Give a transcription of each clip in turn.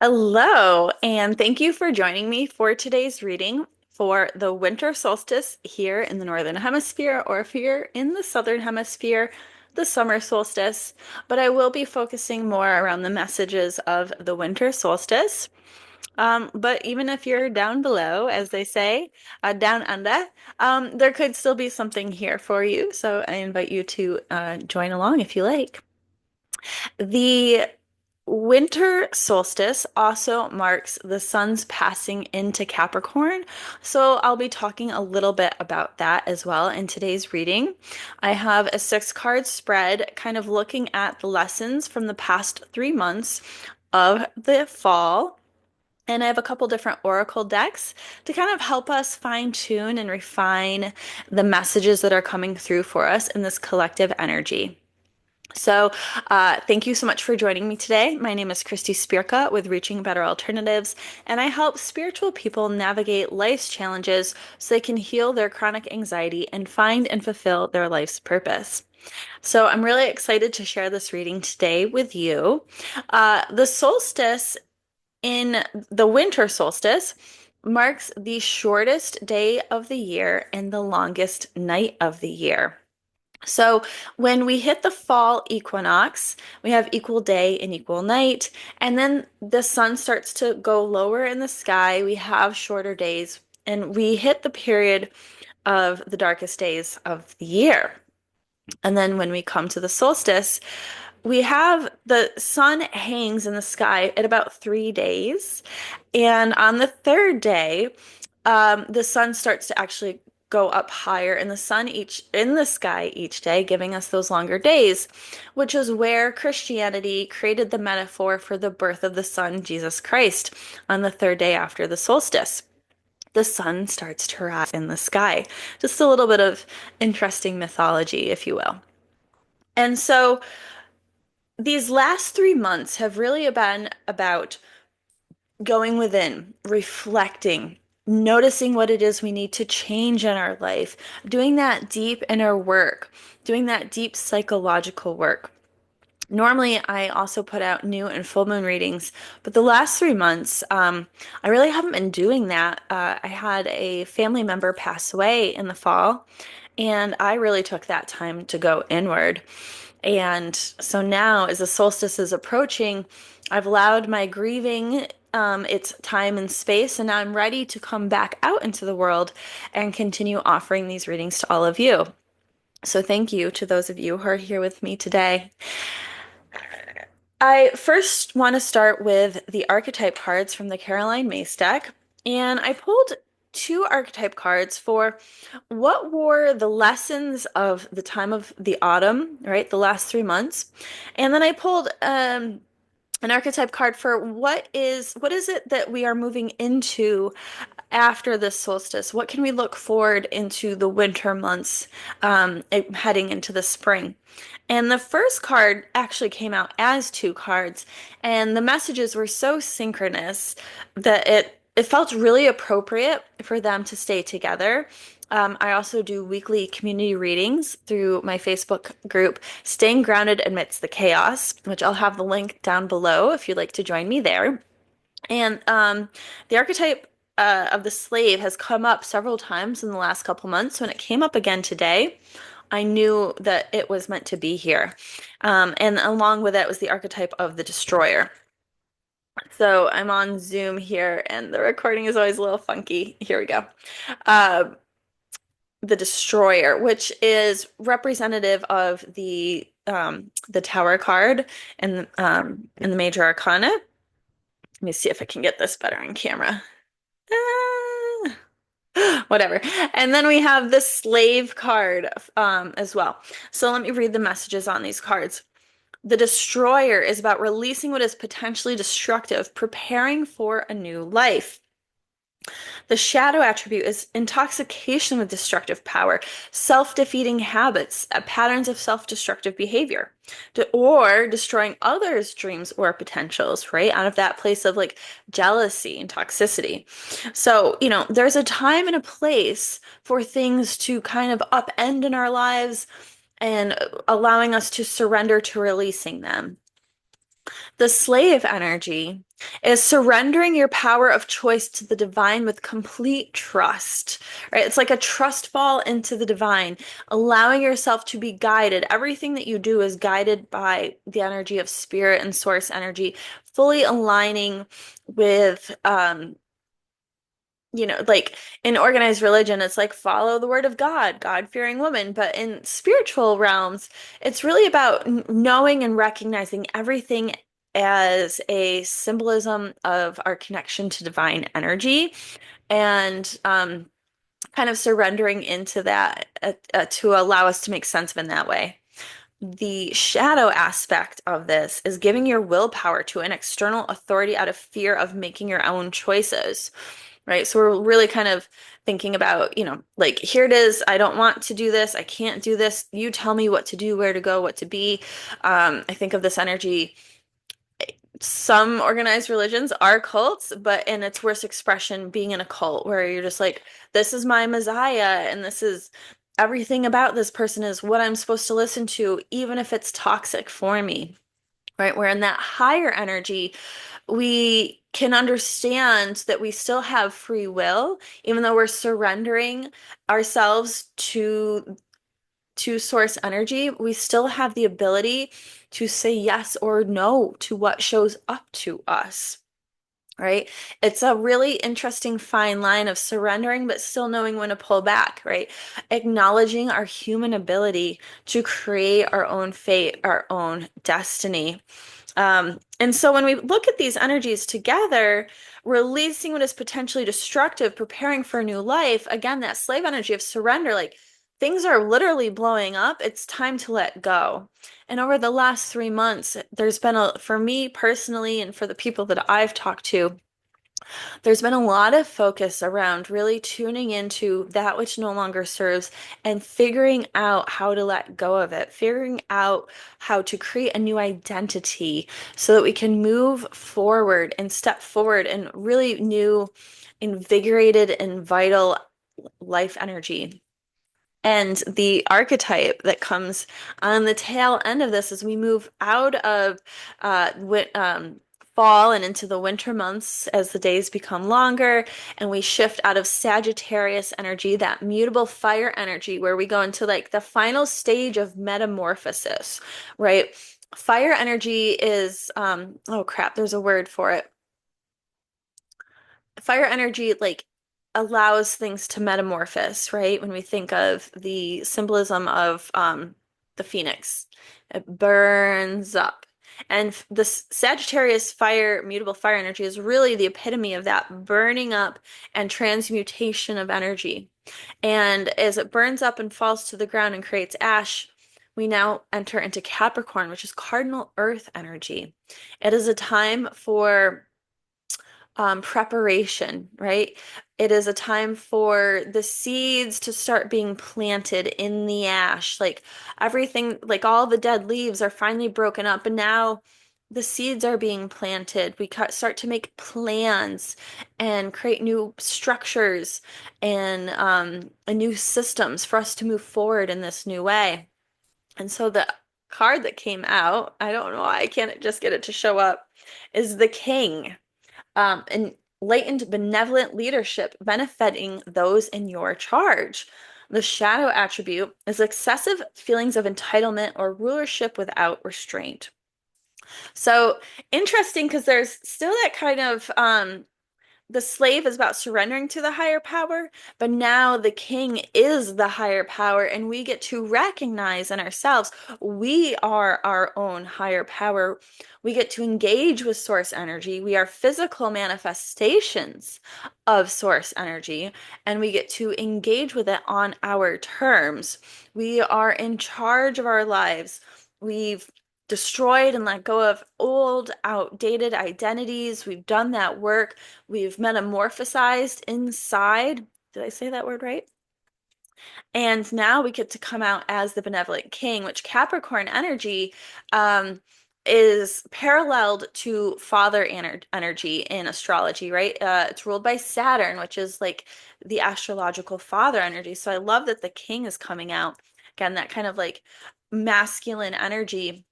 Hello, and thank you for joining me for today's reading for the winter solstice here in the Northern Hemisphere, or if you're in the Southern Hemisphere, the summer solstice. But I will be focusing more around the messages of the winter solstice. But even if you're down below, as they say, down under, there could still be something here for you. So I invite you to join along if you like. The winter solstice also marks the sun's passing into Capricorn, so I'll be talking a little bit about that as well in today's reading. I have a six-card spread kind of looking at the lessons from the past 3 months of the fall. And I have a couple different oracle decks to kind of help us fine tune and refine the messages that are coming through for us in this collective energy. So, thank you so much for joining me today. My name is Christie with Reaching Better Alternatives, and I help spiritual people navigate life's challenges so they can heal their chronic anxiety and find and fulfill their life's purpose. So, I'm really excited to share this reading today with you. The solstice in the winter solstice marks the shortest day of the year and the longest night of the year. So when we hit the fall equinox, we have equal day and equal night, and then the sun starts to go lower in the sky. We have shorter days, and we hit the period of the darkest days of the year. And then when we come to the solstice, we have the sun hangs in the sky at about 3 days. And on the third day, the sun starts to actually go up higher in the sun each in the sky each day, giving us those longer days, which is where Christianity created the metaphor for the birth of the Son, Jesus Christ, on the third day after the solstice. The sun starts to rise in the sky. Just a little bit of interesting mythology, if you will. And so these last 3 months have really been about going within, reflecting, noticing what it is we need to change in our life, doing that deep inner work, doing that deep psychological work. Normally, I also put out new and full moon readings, but the last 3 months, I really haven't been doing that. I had a family member pass away in the fall, and I really took that time to go inward. And so now, as the solstice is approaching, I've allowed my grieving its time and space, and now I'm ready to come back out into the world and continue offering these readings to all of you. So thank you to those of you who are here with me today. I first want to start with the archetype cards from the Caroline Myss deck, and I pulled two archetype cards for what were the lessons of the time of the autumn, right? The last 3 months. And then I pulled an archetype card for what is it that we are moving into after this solstice? What can we look forward into the winter months, heading into the spring? And the first card actually came out as two cards, and the messages were so synchronous that it felt really appropriate for them to stay together. I also do weekly community readings through my Facebook group, Staying Grounded Amidst the Chaos, which I'll have the link down below if you'd like to join me there. And the archetype of the slave has come up several times in the last couple months. When it came up again today, I knew that it was meant to be here. And along with it was the archetype of the destroyer. So I'm on Zoom here, and the recording is always a little funky. Here we go. Uh, the destroyer, which is representative of the Tower card in the Major Arcana. Let me see if I can get this better on camera. Whatever. And then we have the slave card as well. So let me read the messages on these cards. The destroyer is about releasing what is potentially destructive, preparing for a new life. The shadow attribute is intoxication with destructive power, self-defeating habits, patterns of self-destructive behavior, or destroying others' dreams or potentials, right? Out of that place of like jealousy and toxicity. So, there's a time and a place for things to kind of upend in our lives and allowing us to surrender to releasing them. The slave energy is surrendering your power of choice to the divine with complete trust, right? It's like a trust fall into the divine, allowing yourself to be guided. Everything that you do is guided by the energy of spirit and source energy, fully aligning with like in organized religion, it's like follow the word of God, God-fearing woman. But in spiritual realms, it's really about knowing and recognizing everything as a symbolism of our connection to divine energy and kind of surrendering into that to allow us to make sense of it in that way. The shadow aspect of this is giving your willpower to an external authority out of fear of making your own choices, right? So we're really kind of thinking about, like, here it is. I don't want to do this. I can't do this. You tell me what to do, where to go, what to be. I think of this energy. Some organized religions are cults, but in its worst expression, being in a cult where you're just like, this is my Messiah, and this is everything about this person is what I'm supposed to listen to, even if it's toxic for me, right? Where in that higher energy, we can understand that we still have free will, even though we're surrendering ourselves to source energy, we still have the ability to say yes or no to what shows up to us, right? It's a really interesting fine line of surrendering, but still knowing when to pull back, right? Acknowledging our human ability to create our own fate, our own destiny. And so when we look at these energies together, releasing what is potentially destructive, preparing for a new life, again, that slave energy of surrender, like things are literally blowing up. It's time to let go. And over the last 3 months, there's been for me personally, and for the people that I've talked to, there's been a lot of focus around really tuning into that which no longer serves and figuring out how to let go of it, figuring out how to create a new identity so that we can move forward and step forward in really new, invigorated, and vital life energy. And the archetype that comes on the tail end of this as we move out of fall and into the winter months as the days become longer, and we shift out of Sagittarius energy, that mutable fire energy, where we go into like the final stage of metamorphosis, right? Fire energy is, oh crap, there's a word for it. Fire energy like allows things to metamorphose, right? When we think of the symbolism of the phoenix, it burns up. And the Sagittarius fire, mutable fire energy is really the epitome of that burning up and transmutation of energy. And as it burns up and falls to the ground and creates ash, we now enter into Capricorn, which is cardinal earth energy. It is a time for preparation, right? It is a time for the seeds to start being planted in the ash. Like everything, like all the dead leaves are finally broken up, and now the seeds are being planted. We start to make plans and create new structures and new systems for us to move forward in this new way. And so the card that came out, I don't know why I can't just get it to show up, is the King, and latent benevolent leadership benefiting those in your charge. The shadow attribute is excessive feelings of entitlement or rulership without restraint. So interesting because there's still that kind of the slave is about surrendering to the higher power, but now the king is the higher power, and we get to recognize in ourselves we are our own higher power. We get to engage with source energy. We are physical manifestations of source energy, and we get to engage with it on our terms. We are in charge of our lives. We've destroyed and let go of old, outdated identities. We've done that work. We've metamorphosized inside. Did I say that word right? And now we get to come out as the benevolent king, which Capricorn energy is paralleled to father energy in astrology, right? It's ruled by Saturn, which is like the astrological father energy. So I love that the king is coming out. Again, that kind of like masculine energy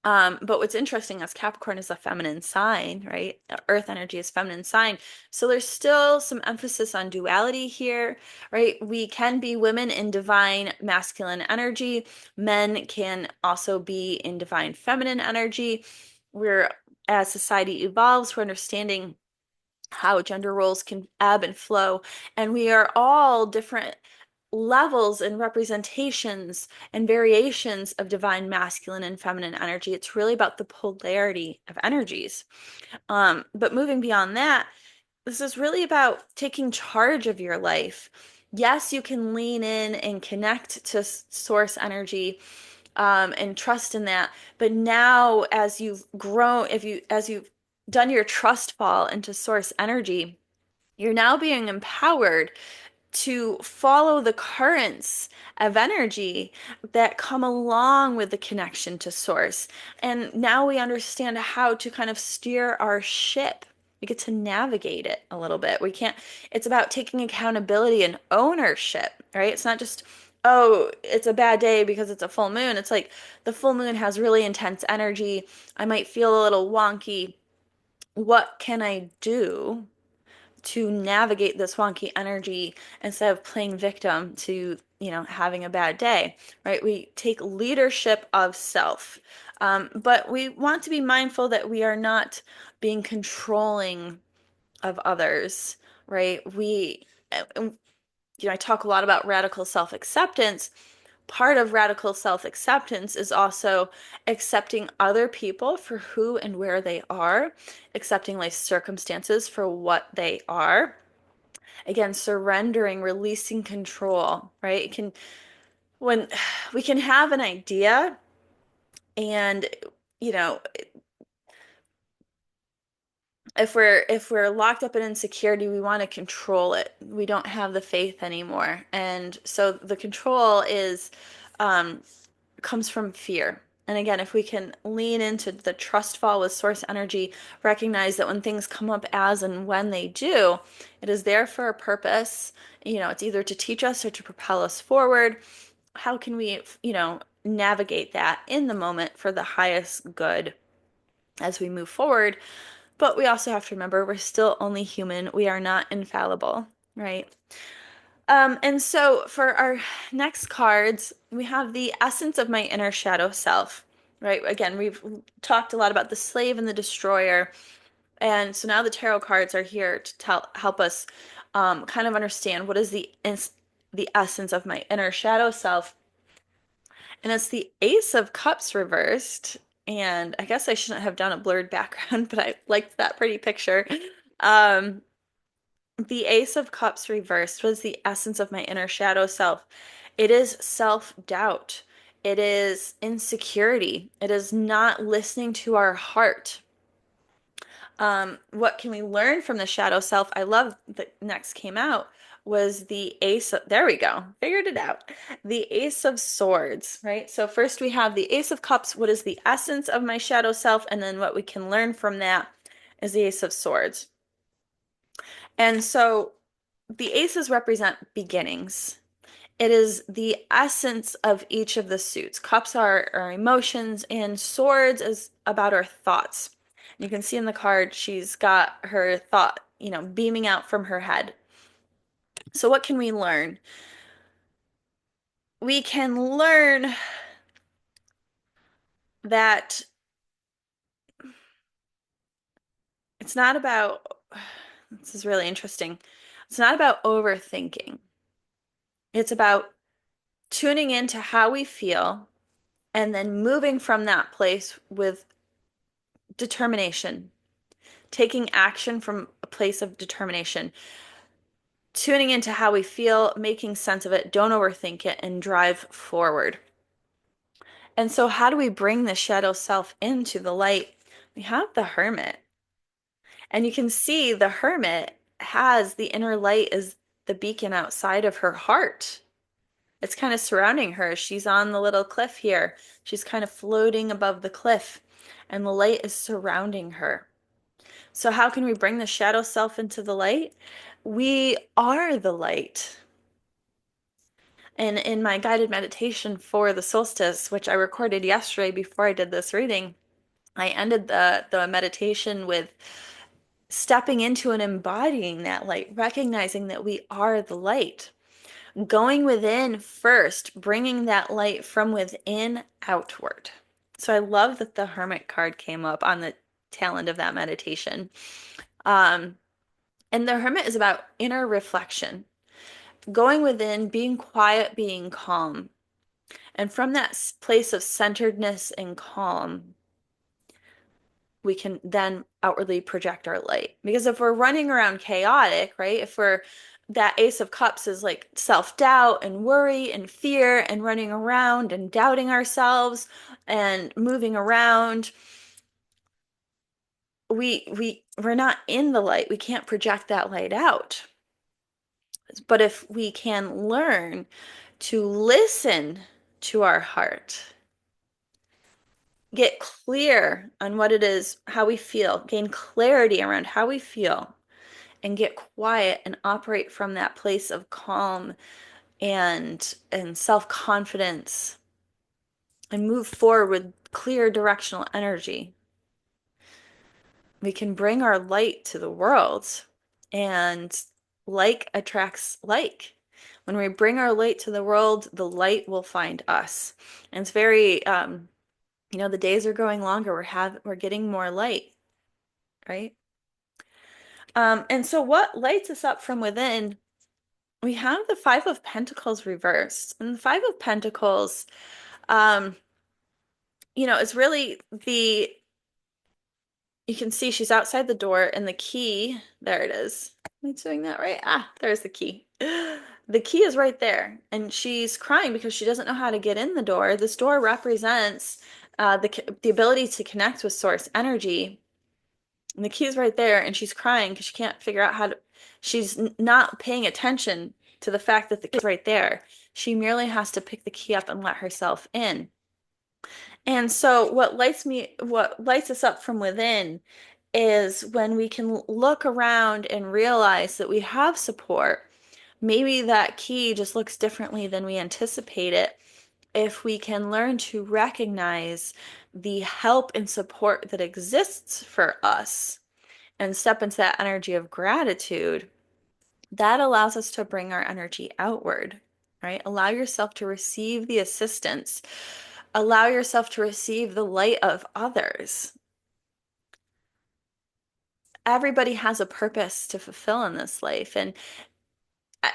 But what's interesting is Capricorn is a feminine sign, right? Earth energy is feminine sign. So there's still some emphasis on duality here, right? We can be women in divine masculine energy. Men can also be in divine feminine energy. As society evolves, we're understanding how gender roles can ebb and flow, and we are all different levels and representations and variations of divine masculine and feminine energy. It's really about the polarity of energies. But moving beyond that, this is really about taking charge of your life. Yes, you can lean in and connect to source energy, and trust in that. But now, as you've grown, as you've done your trust fall into source energy, you're now being empowered to follow the currents of energy that come along with the connection to source. And now we understand how to kind of steer our ship. We get to navigate it a little bit. We can't, it's about taking accountability and ownership, right? It's not just, oh, it's a bad day because it's a full moon. It's like the full moon has really intense energy. I might feel a little wonky. What can I do to navigate this wonky energy instead of playing victim to, having a bad day, right? We take leadership of self. But we want to be mindful that we are not being controlling of others, right? I talk a lot about radical self-acceptance. Part of radical self-acceptance is also accepting other people for who and where they are, accepting life circumstances for what they are. Again, surrendering, releasing control, right? It can when we can have an idea and you know if we're locked up in insecurity, we want to control it. We don't have the faith anymore. And so the control is um comes from fear. And again, if we can lean into the trust fall with source energy, recognize that when things come up as and when they do, it is there for a purpose. It's either to teach us or to propel us forward. How can we, navigate that in the moment for the highest good as we move forward? But we also have to remember we're still only human. We are not infallible, right? And so for our next cards, we have the essence of my inner shadow self, right? Again, we've talked a lot about the slave and the destroyer. And so now the tarot cards are here to help us kind of understand what is the essence of my inner shadow self. And it's the Ace of Cups reversed. And I guess I shouldn't have done a blurred background, but I liked that pretty picture. Um, the Ace of Cups reversed was the essence of my inner shadow self. It is self-doubt. It is insecurity. It is not listening to our heart. What can we learn from the shadow self? I love that next came out was the Ace of, there we go, figured it out. The Ace of Swords, right? So first we have the Ace of Cups. What is the essence of my shadow self? And then what we can learn from that is the Ace of Swords. And so the aces represent beginnings. It is the essence of each of the suits. Cups are our emotions, and swords is about our thoughts. You can see in the card, she's got her thought, beaming out from her head. So, what can we learn? We can learn that it's not about, this is really interesting. It's not about overthinking. It's about tuning into how we feel and then moving from that place with determination, taking action from a place of determination, tuning into how we feel, making sense of it, don't overthink it, and drive forward. And so, how do we bring the shadow self into the light? We have the hermit. And you can see the hermit has the inner light as the beacon outside of her heart. It's kind of surrounding her. She's on the little cliff here. She's kind of floating above the cliff, and the light is surrounding her. So, how can we bring the shadow self into the light? We are the light. And in my guided meditation for the solstice, which I recorded yesterday before I did this reading, I ended the meditation with stepping into and embodying that light, recognizing that we are the light, going within first, bringing that light from within outward. So I love that the Hermit card came up on the tail end of that meditation. Um, and the Hermit is about inner reflection, going within, being quiet, being calm. And from that place of centeredness and calm, we can then outwardly project our light. Because if we're running around chaotic, right? If we're that Ace of Cups is like self-doubt and worry and fear and running around and doubting ourselves and moving around, we're not in the light. We can't project that light out. But if we can learn to listen to our heart, get clear on what it is, how we feel, gain clarity around how we feel, and get quiet and operate from that place of calm and self-confidence and move forward with clear directional energy, we can bring our light to the world, and like attracts like. When we bring our light to the world, the light will find us. And it's very the days are growing longer. We're getting more light, right? And so what lights us up from within? We have the Five of Pentacles reversed. And the Five of Pentacles, um, is really you can see she's outside the door and the key, there it is. Am I doing that right? Ah, there's the key. The key is right there. And she's crying because she doesn't know how to get in the door. This door represents the ability to connect with source energy. And the key is right there, and she's crying because she can't figure out how to, she's not paying attention to the fact that the key is right there. She merely has to pick the key up and let herself in. And so what lights us up from within is when we can look around and realize that we have support. Maybe that key just looks differently than we anticipate it. If we can learn to recognize the help and support that exists for us and step into that energy of gratitude, that allows us to bring our energy outward, right? Allow yourself to receive the assistance. Allow yourself to receive the light of others. Everybody has a purpose to fulfill in this life. And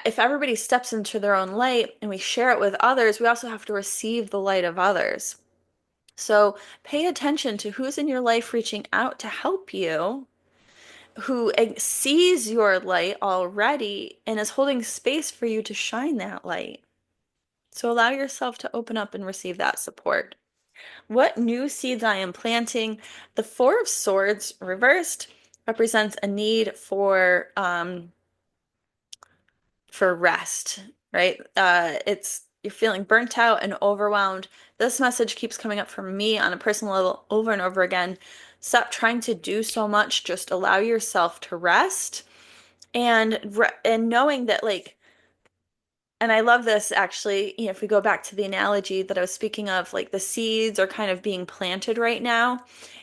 if everybody steps into their own light and we share it with others, we also have to receive the light of others. So pay attention to who's in your life reaching out to help you, who sees your light already and is holding space for you to shine that light. So allow yourself to open up and receive that support. What new seeds I am planting? The Four of Swords reversed represents a need for rest, right? It's you're feeling burnt out and overwhelmed. This message keeps coming up for me on a personal level over and over again. Stop trying to do so much. Just allow yourself to rest and knowing that and I love this actually, if we go back to the analogy that I was speaking of, like the seeds are kind of being planted right now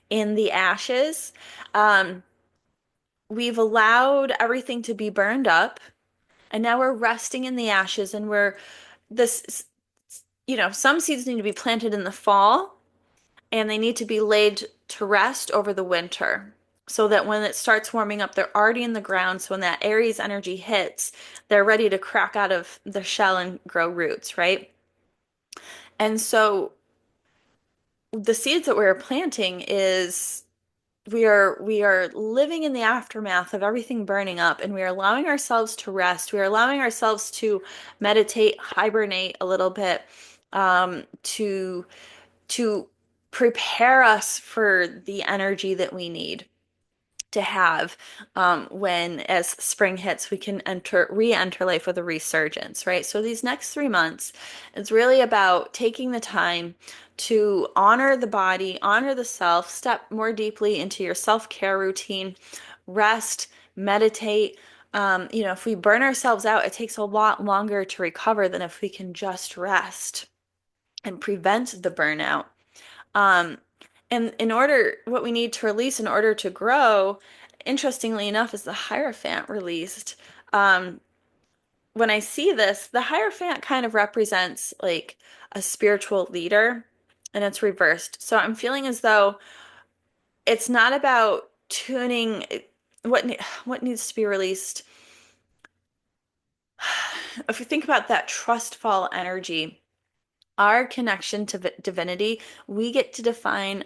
in the ashes. Um, we've allowed everything to be burned up, and now we're resting in the ashes, and this, some seeds need to be planted in the fall, and they need to be laid to rest over the winter so that when it starts warming up, they're already in the ground. So when that Aries energy hits, they're ready to crack out of the shell and grow roots, right? And so the seeds that we're planting is we are living in the aftermath of everything burning up, and we are allowing ourselves to rest. We are allowing ourselves to meditate, hibernate a little bit, to prepare us for the energy that we need to have when as spring hits we can re-enter life with a resurgence, right? So these next 3 months is really about taking the time to honor the body, honor the self, step more deeply into your self-care routine, rest, meditate, If we burn ourselves out, it takes a lot longer to recover than if we can just rest and prevent the burnout. Um, and what we need to release in order to grow, interestingly enough, is the Hierophant released. Um, when I see this, the Hierophant kind of represents like a spiritual leader, and it's reversed. So I'm feeling as though it's not about tuning what needs to be released. If you think about that trustful energy, our connection to divinity, we get to define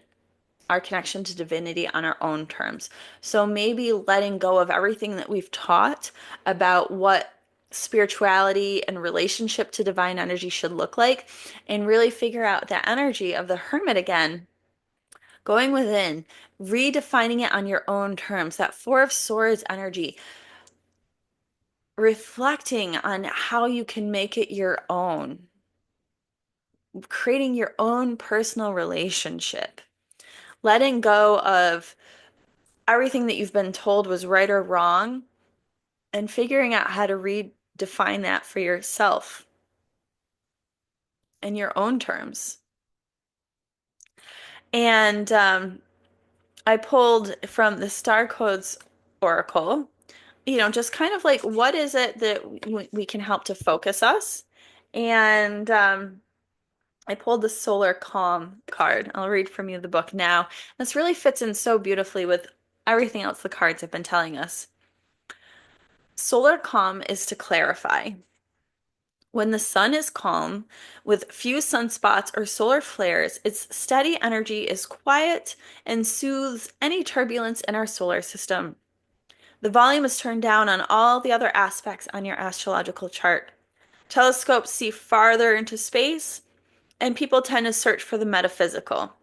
our connection to divinity on our own terms. So maybe letting go of everything that we've taught about what spirituality and relationship to divine energy should look like, and really figure out that energy of the hermit again, going within, redefining it on your own terms, that Four of Swords energy, reflecting on how you can make it your own, creating your own personal relationship, letting go of everything that you've been told was right or wrong, and figuring out how to redefine that for yourself in your own terms. And I pulled from the Star Codes Oracle, just kind of like what is it that we can help to focus us. And I pulled the Solar Calm card. I'll read from you the book now. This really fits in so beautifully with everything else the cards have been telling us. Solar calm is to clarify. When the sun is calm, with few sunspots or solar flares, its steady energy is quiet and soothes any turbulence in our solar system. The volume is turned down on all the other aspects on your astrological chart. Telescopes see farther into space, and people tend to search for the metaphysical.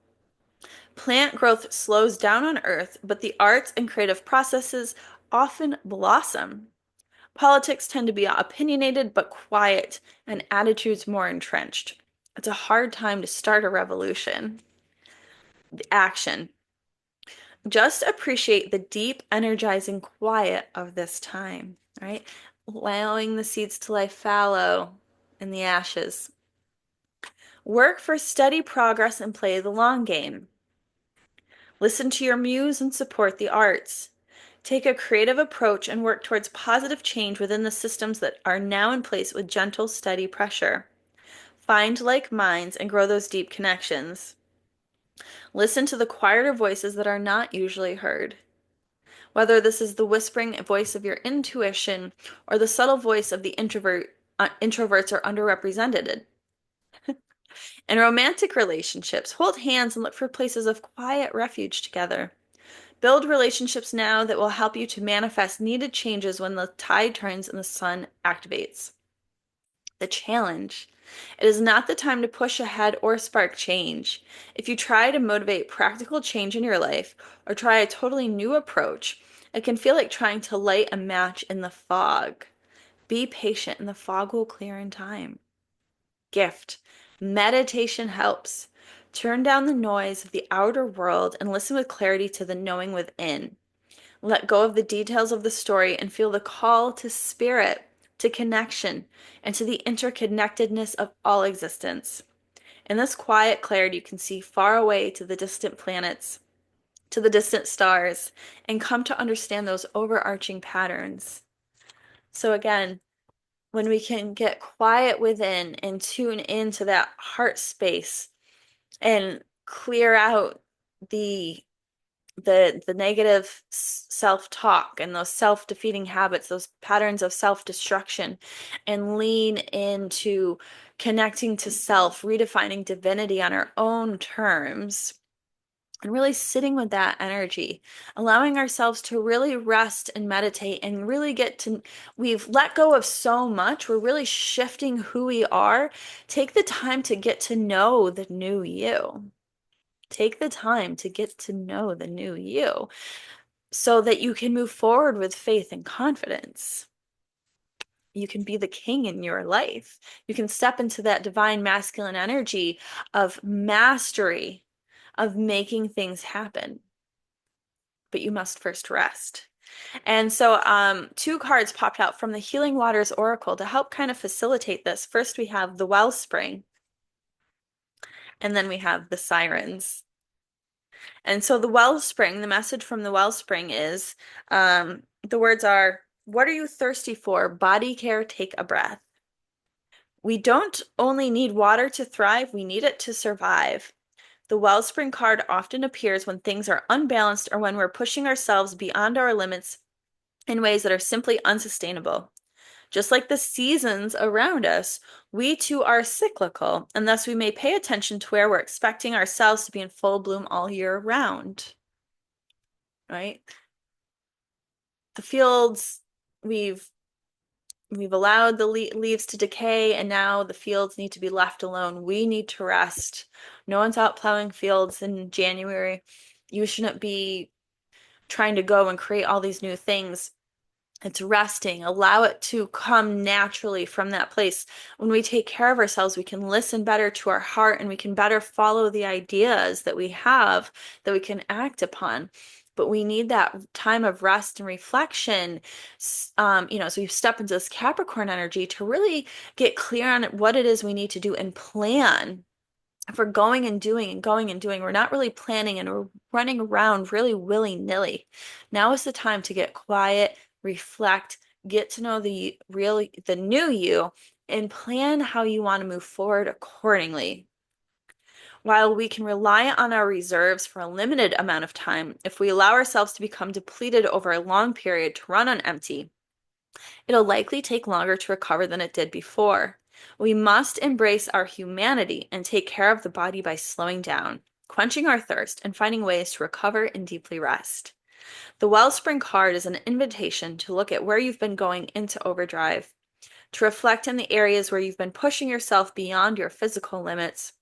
Plant growth slows down on Earth, but the arts and creative processes often blossom. Politics tend to be opinionated but quiet, and attitudes more entrenched. It's a hard time to start a revolution. The action. Just appreciate the deep, energizing quiet of this time, right? Allowing the seeds to lie fallow in the ashes. Work for steady progress and play the long game. Listen to your muse and support the arts. Take a creative approach and work towards positive change within the systems that are now in place with gentle, steady pressure. Find like minds and grow those deep connections. Listen to the quieter voices that are not usually heard. Whether this is the whispering voice of your intuition or the subtle voice of the introverts are underrepresented. In romantic relationships, hold hands and look for places of quiet refuge together. Build relationships now that will help you to manifest needed changes when the tide turns and the sun activates. The challenge. It is not the time to push ahead or spark change. If you try to motivate practical change in your life or try a totally new approach, it can feel like trying to light a match in the fog. Be patient and the fog will clear in time. Gift. Meditation helps. Turn down the noise of the outer world and listen with clarity to the knowing within. Let go of the details of the story and feel the call to spirit, to connection, and to the interconnectedness of all existence. In this quiet clarity, you can see far away to the distant planets, to the distant stars, and come to understand those overarching patterns. So again, when we can get quiet within and tune into that heart space and clear out the the negative self-talk and those self-defeating habits, those patterns of self-destruction, and lean into connecting to self, redefining divinity on our own terms, and really sitting with that energy, allowing ourselves to really rest and meditate and really we've let go of so much. We're really shifting who we are. Take the time to get to know the new you. Take the time to get to know the new you so that you can move forward with faith and confidence. You can be the king in your life. You can step into that divine masculine energy of mastery, of making things happen. But you must first rest. And so two cards popped out from the Healing Waters Oracle to help kind of facilitate this. First, we have the Wellspring, and then we have the Sirens. And so the Wellspring, the message from the Wellspring is the words are, what are you thirsty for? Body care, take a breath. We don't only need water to thrive, we need it to survive. The Wellspring card often appears when things are unbalanced or when we're pushing ourselves beyond our limits in ways that are simply unsustainable. Just like the seasons around us, we too are cyclical, and thus we may pay attention to where we're expecting ourselves to be in full bloom all year round, right? The fields, we've we've allowed the leaves to decay, and now the fields need to be left alone. We need to rest. No one's out plowing fields in January. You shouldn't be trying to go and create all these new things. It's resting. Allow it to come naturally from that place. When we take care of ourselves, we can listen better to our heart and we can better follow the ideas that we have that we can act upon. But we need that time of rest and reflection, so we step into this Capricorn energy to really get clear on what it is we need to do and plan. If we're going and doing and going and doing, we're not really planning and we're running around really willy-nilly. Now is the time to get quiet, reflect, get to know the new you, and plan how you want to move forward accordingly. While we can rely on our reserves for a limited amount of time, if we allow ourselves to become depleted over a long period to run on empty, it'll likely take longer to recover than it did before. We must embrace our humanity and take care of the body by slowing down, quenching our thirst, and finding ways to recover and deeply rest. The Wellspring card is an invitation to look at where you've been going into overdrive, to reflect on the areas where you've been pushing yourself beyond your physical limits,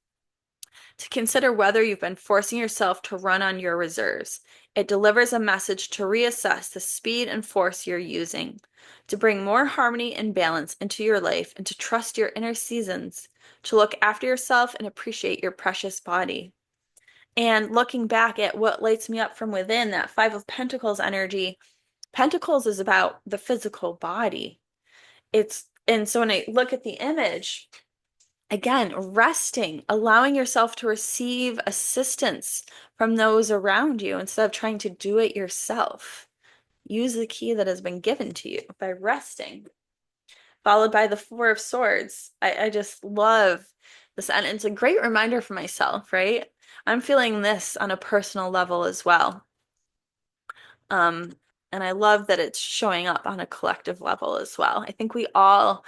to consider whether you've been forcing yourself to run on your reserves. It delivers a message to reassess the speed and force you're using, to bring more harmony and balance into your life, and to trust your inner seasons, to look after yourself and appreciate your precious body. And looking back at what lights me up from within, that Five of Pentacles energy, Pentacles is about the physical body. And so when I look at the image, again, resting, allowing yourself to receive assistance from those around you instead of trying to do it yourself. Use the key that has been given to you by resting. Followed by the Four of Swords. I just love this, and it's a great reminder for myself, right? I'm feeling this on a personal level as well. And I love that it's showing up on a collective level as well. I think we all,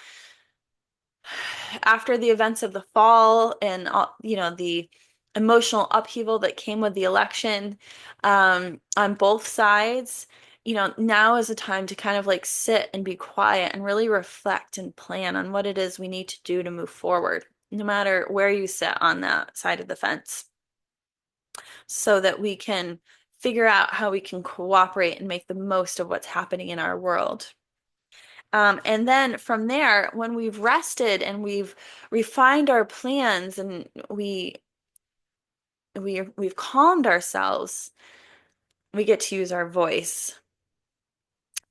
after the events of the fall and the emotional upheaval that came with the election, on both sides, now is a time to kind of like sit and be quiet and really reflect and plan on what it is we need to do to move forward, no matter where you sit on that side of the fence, so that we can figure out how we can cooperate and make the most of what's happening in our world. And then from there, when we've rested and we've refined our plans and we've calmed ourselves, we get to use our voice.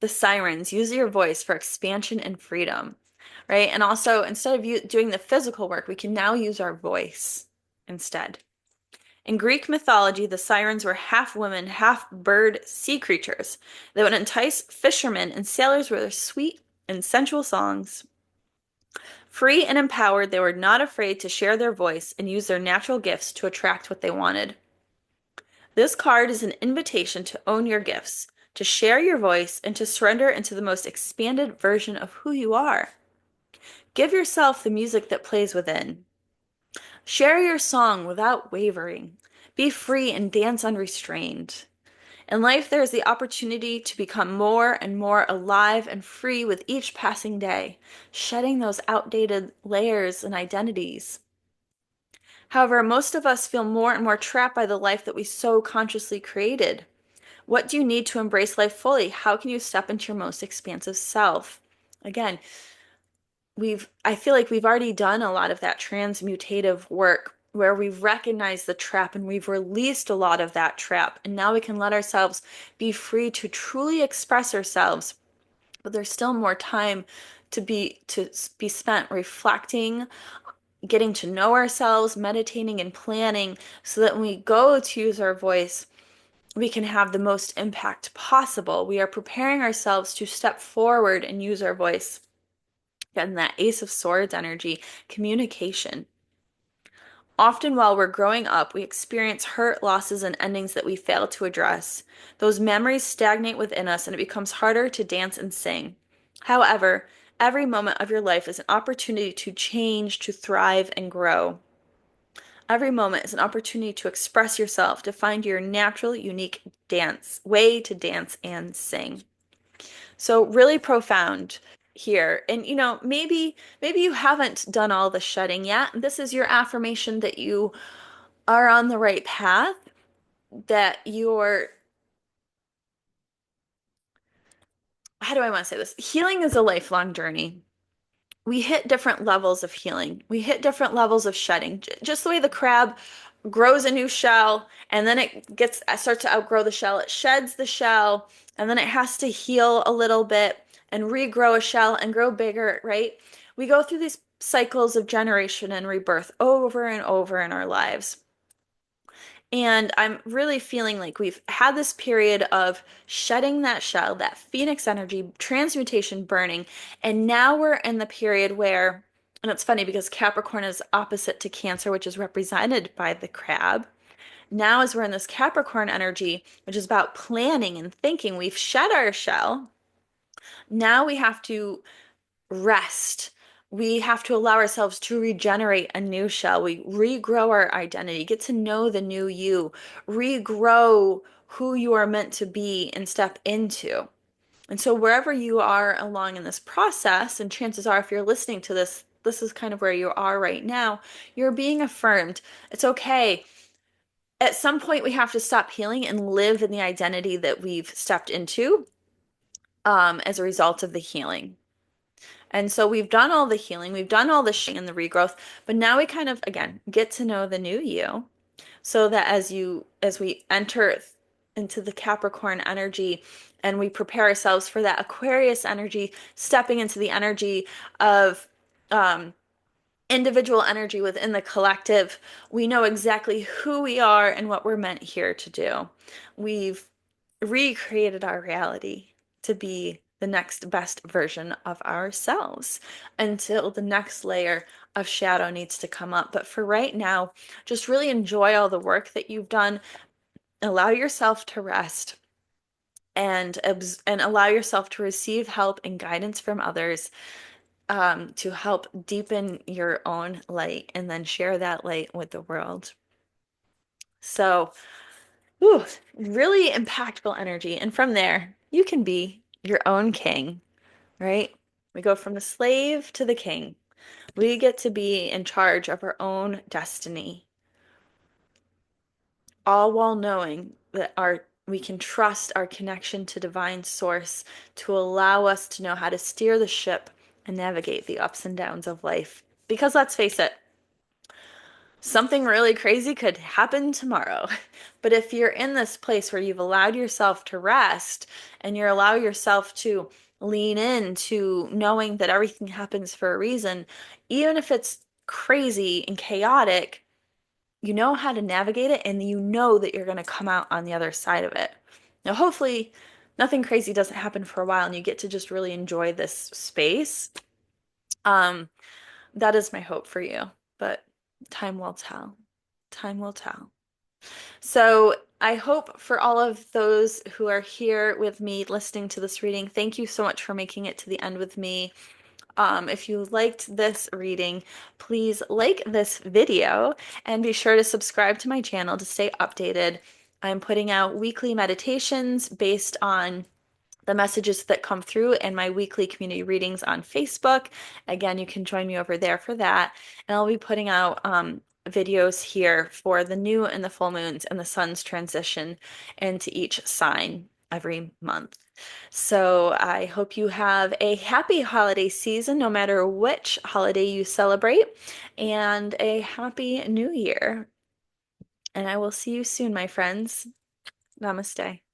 The Sirens, use your voice for expansion and freedom, right? And also, instead of doing the physical work, we can now use our voice instead. In Greek mythology, the sirens were half women, half bird sea creatures that would entice fishermen and sailors with their sweet and sensual songs. Free and empowered, they were not afraid to share their voice and use their natural gifts to attract what they wanted. This card is an invitation to own your gifts, to share your voice, and to surrender into the most expanded version of who you are. Give yourself the music that plays within. Share your song without wavering. Be free and dance unrestrained. In life, there is the opportunity to become more and more alive and free with each passing day, shedding those outdated layers and identities. However, most of us feel more and more trapped by the life that we so consciously created. What do you need to embrace life fully? How can you step into your most expansive self? Again, I feel like we've already done a lot of that transmutative work where we've recognized the trap and we've released a lot of that trap. And now we can let ourselves be free to truly express ourselves. But there's still more time to be spent reflecting, getting to know ourselves, meditating and planning so that when we go to use our voice, we can have the most impact possible. We are preparing ourselves to step forward and use our voice. Again, that Ace of Swords energy, communication. Often, while we're growing up, we experience hurt, losses, and endings that we fail to address. Those memories stagnate within us, and it becomes harder to dance and sing. However, every moment of your life is an opportunity to change, to thrive, and grow. Every moment is an opportunity to express yourself, to find your natural, unique dance, way to dance and sing. So really profound here. And maybe you haven't done all the shedding yet. This is your affirmation that you are on the right path, that you're, how do I want to say this? Healing is a lifelong journey. We hit different levels of healing. We hit different levels of shedding. Just the way the crab grows a new shell and then it starts to outgrow the shell, it sheds the shell and then it has to heal a little bit and regrow a shell and grow bigger, right? We go through these cycles of generation and rebirth over and over in our lives. And I'm really feeling like we've had this period of shedding that shell, that phoenix energy, transmutation, burning. And now we're in the period where, and it's funny because Capricorn is opposite to Cancer, which is represented by the crab. Now, as we're in this Capricorn energy, which is about planning and thinking, we've shed our shell. Now we have to rest. We have to allow ourselves to regenerate a new shell. We regrow our identity, get to know the new you, regrow who you are meant to be and step into. And so, wherever you are along in this process, and chances are, if you're listening to this, this is kind of where you are right now, you're being affirmed. It's okay. At some point, we have to stop healing and live in the identity that we've stepped into as a result of the healing. And so we've done all the healing, we've done all the shedding and the regrowth, but now we kind of, again, get to know the new you so that as we enter into the Capricorn energy and we prepare ourselves for that Aquarius energy, stepping into the energy of um, individual energy within the collective, we know exactly who we are and what we're meant here to do. We've recreated our reality to be the next best version of ourselves until the next layer of shadow needs to come up. But for right now, just really enjoy all the work that you've done. Allow yourself to rest and allow yourself to receive help and guidance from others to help deepen your own light and then share that light with the world. So, whew, really impactful energy. And from there, you can be your own king, right? We go from the slave to the king. We get to be in charge of our own destiny, all while knowing that we can trust our connection to divine source to allow us to know how to steer the ship and navigate the ups and downs of life. Because let's face it, something really crazy could happen tomorrow. But if you're in this place where you've allowed yourself to rest and you allow yourself to lean into knowing that everything happens for a reason, even if it's crazy and chaotic, you know how to navigate it and you know that you're going to come out on the other side of it. Now, hopefully, nothing crazy doesn't happen for a while and you get to just really enjoy this space. That is my hope for you, but time will tell. Time will tell. So I hope for all of those who are here with me listening to this reading, thank you so much for making it to the end with me. If you liked this reading, please like this video and be sure to subscribe to my channel to stay updated. I'm putting out weekly meditations based on the messages that come through in my weekly community readings on Facebook. Again, you can join me over there for that. And I'll be putting out videos here for the new and the full moons and the sun's transition into each sign every month. So I hope you have a happy holiday season, no matter which holiday you celebrate, and a happy new year. And I will see you soon, my friends. Namaste.